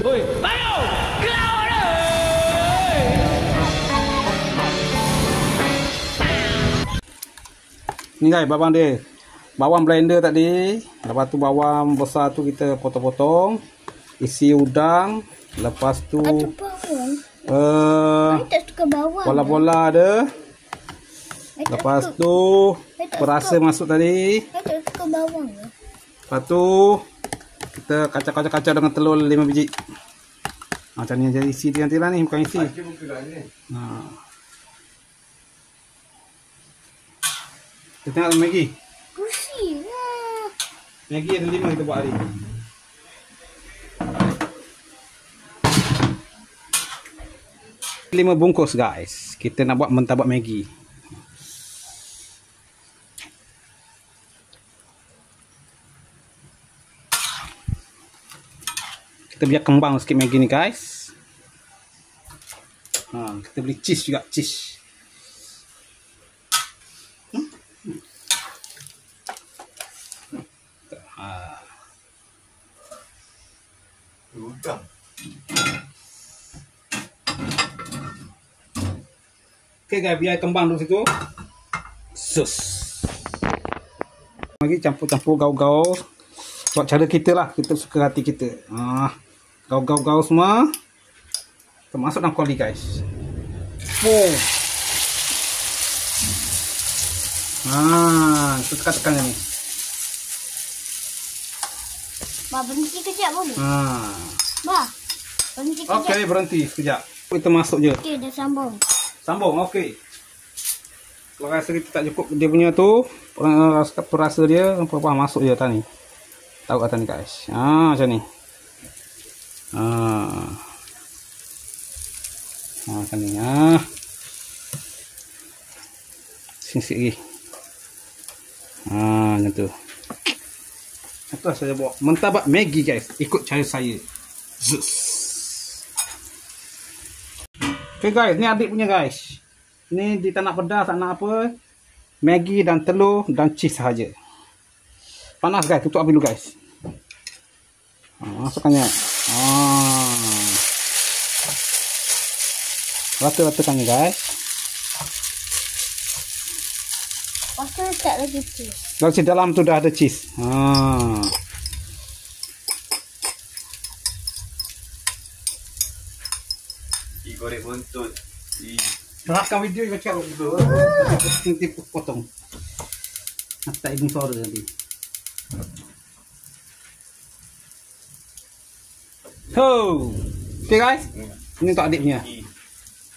Oi, ayo! Kelawan ơi! Ni guys, bawang dia. Bawang blender tadi. Lepas tu bawang besar tu kita potong-potong. Isi udang. Lepas tu tak suka bawang. bola-bola ada. Lepas tu perasa masuk tadi. Saya tak suka bawang. Lepas tu kita kacau-kacau dengan telur 5 biji. Macam ni jadi isi dia nanti lah ni, bukan isi. Kita tengok Maggi. Pusing lah. Maggi ada 5 kita buat hari. Lima bungkus guys. Kita nak buat mentabak Maggi. Kita biar kembang sikit Maggi ni guys. Kita beli cheese juga, cheese. Udang. Okay guys, biar kembang dulu situ. Sus. Lagi campur-campur gaul-gaul. Buat cara kita lah, kita suka hati kita. Gaul-gaul semua. Termasuk dalam kuali guys. Wow. Kita tekan-tekan ni. Bah, berhenti kejap boleh? Bah, berhenti kejap. Okey, berhenti sekejap. Kita masuk je. Okey, dah sambung. Sambung, okey. Kalau rasa kita tak cukup dia punya tu, perasa dia, apa-apa masuk je atas ni. Tahu atas ni guys. Macam ni. Macam ni. Sikit lagi. Macam tu. Itulah saya buat mentabak Maggi guys. Ikut cara saya. Zus. Okay guys, ni adik punya guys. Ni dia tak nak pedas, tak nak apa. Maggi dan telur dan cheese sahaja. Panas guys, tutup api dulu guys. Masukkannya. Rata-ratakannya guys. Lepas tu letak lagi cheese. Dari dalam tu dah ada cheese. Goreng buntut. Rakam video yang cakap itu. Nanti potong. Tak ingin suara nanti. Okay guys. Ini untuk adik punya.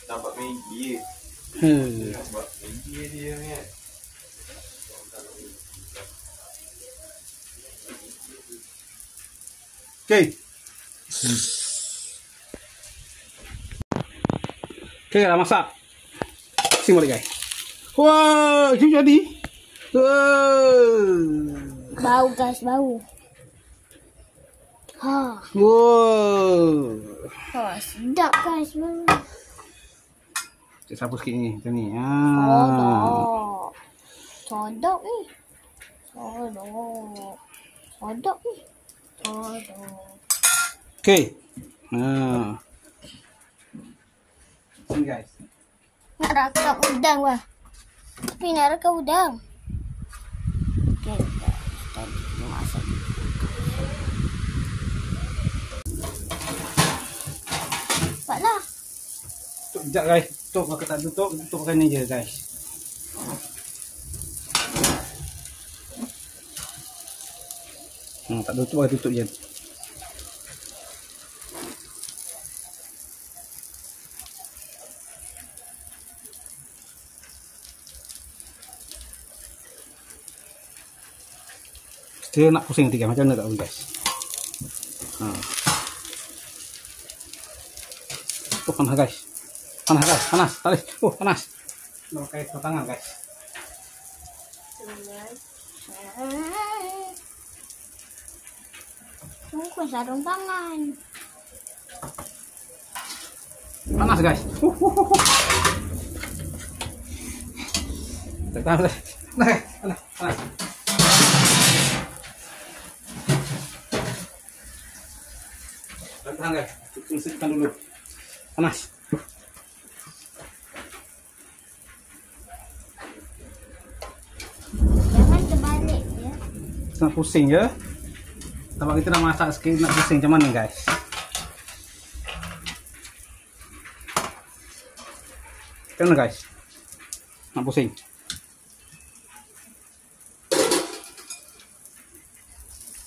Nampak Maggi. Nampak Maggi dia ni. Okay. Okay, dah masak. Sing balik guys. Wah, itu jadi. Bau guys, bau. Wow. Sedap guys bau. Cik sapu sikit ni, macam ni. Sedap ni. Sedap ni. Okay. Sini guys. Nak rakam udang wah. Tapi nak rakam udang. Okay, kita masak. Cepatlah. Tutup sekejap guys. Tutup, kalau tak tutup, tutup pakai ni je guys. Tak tutup, pakai tutup je. Dia nak pusing tiga macam mana tak tahu guys. Panas guys. Panas guys, panas. Tarik. Panas. Nak pakai tangan guys. Bukan sarung tangan. Panas guys. Panas. Panas. Tahan guys. guys. Kita sejukkan dulu. Panas. Jangan terbalik ya. Nak pusing je. Sebab kita nak masak sikit, nak pusing macam mana guys. Macam mana guys? Nak pusing.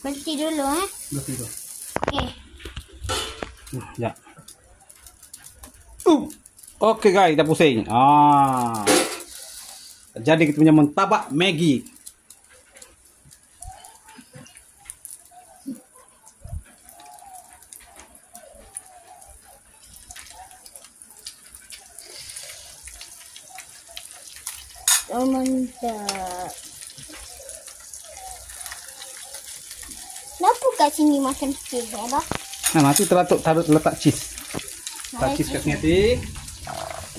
Berhenti dulu Berhenti tu. Okey. Ya. Okey guys, dah pusing. Jadi kita punya mentabak Maggi. Oh, mantap. Kenapa kat sini macam cheese dah? Nah, nanti taruh letak cheese. Letak cheese kat sini nanti.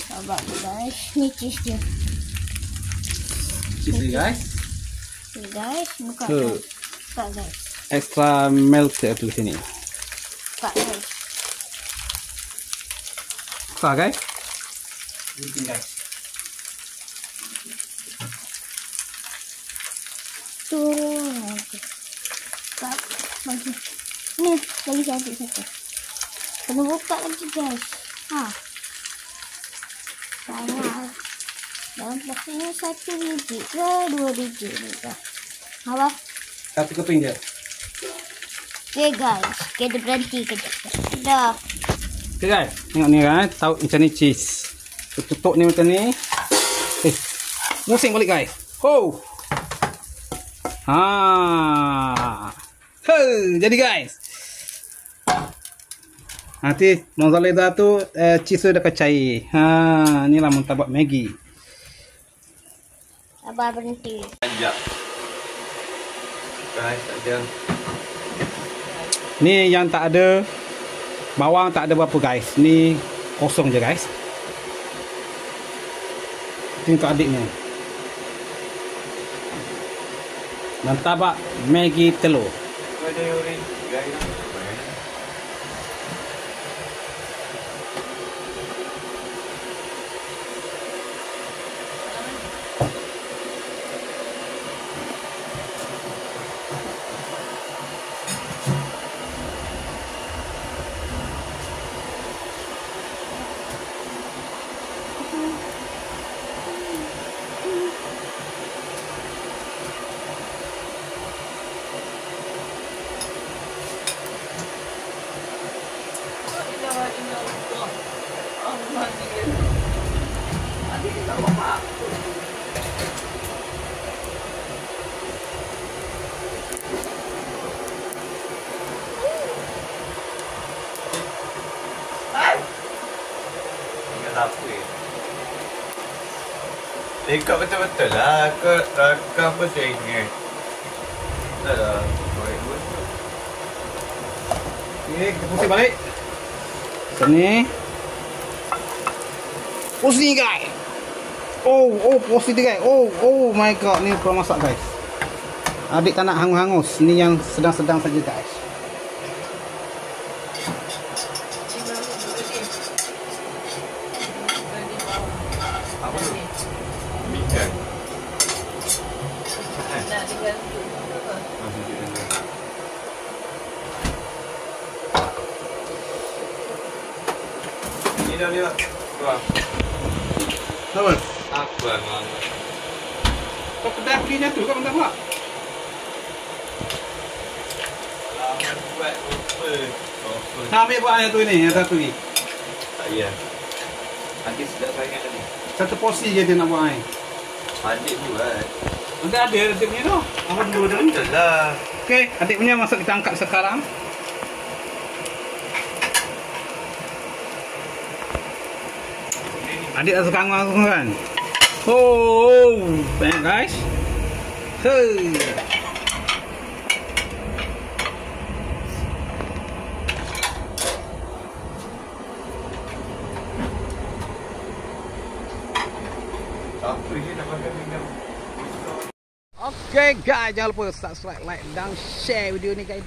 Sabar guys, ni cheese dia. Cheese ni guys. Ni guys, buka Tu. guys. Buka guys. Extra melted tu sini. Buka guys. Buka guys. Ini guys. Turun. Buka lagi. Ni lagi satu. Kena buka lagi guys. Banyak. Dan pastinya 1 biji ke 2 biji ni dah. Apa? Satu keping je. Okay guys, kita berhenti kejap. Dah. Okay guys, tengok ni guys, tahu macam ni cheese. Tutup ni macam ni. Musing balik guys. Ho. Jadi guys. Nanti mozzarella tu cheese dah cair. Inilah mentabak Maggi. Sabar berhenti. Anjak. Guys, tak ada. Ni yang tak ada bawang, tak ada berapa guys. Ni kosong je guys. Ini untuk adiknya. Mentabak Maggi telur. Ada orang guys. Ikut betul-betul lah. Kau apa saya ingat? Tak lah. Okay, kita pusing balik. Sini. Pusing guys. Oh, pusing guys. Oh my god, ni kurang masak guys. Adik tak nak hangus-hangus. Ni yang sedang-sedang saja guys. Apa tu? Ikan. Nak tinggal tu. Ni dah ni lah. Tuan. Apa? Apa memang? Kau kedai belinya tu, kau minta buat? Lama buat apa? Nah, ambil buat yang tu ni, yang satu ni. Tak payah. Nanti sedap sangat tadi. Satu porsi je dia nak buat air. Adik buat. Nanti ada adik punya tu. Apa dulu dah ni? Betul lah. Okey, adik punya masak kita angkat sekarang. Adik dah sekarang langsung kan? Oh, banyak guys. Hey. Apa je nak makan dengan Okay guys, jangan lupa subscribe, like dan share video ni guys.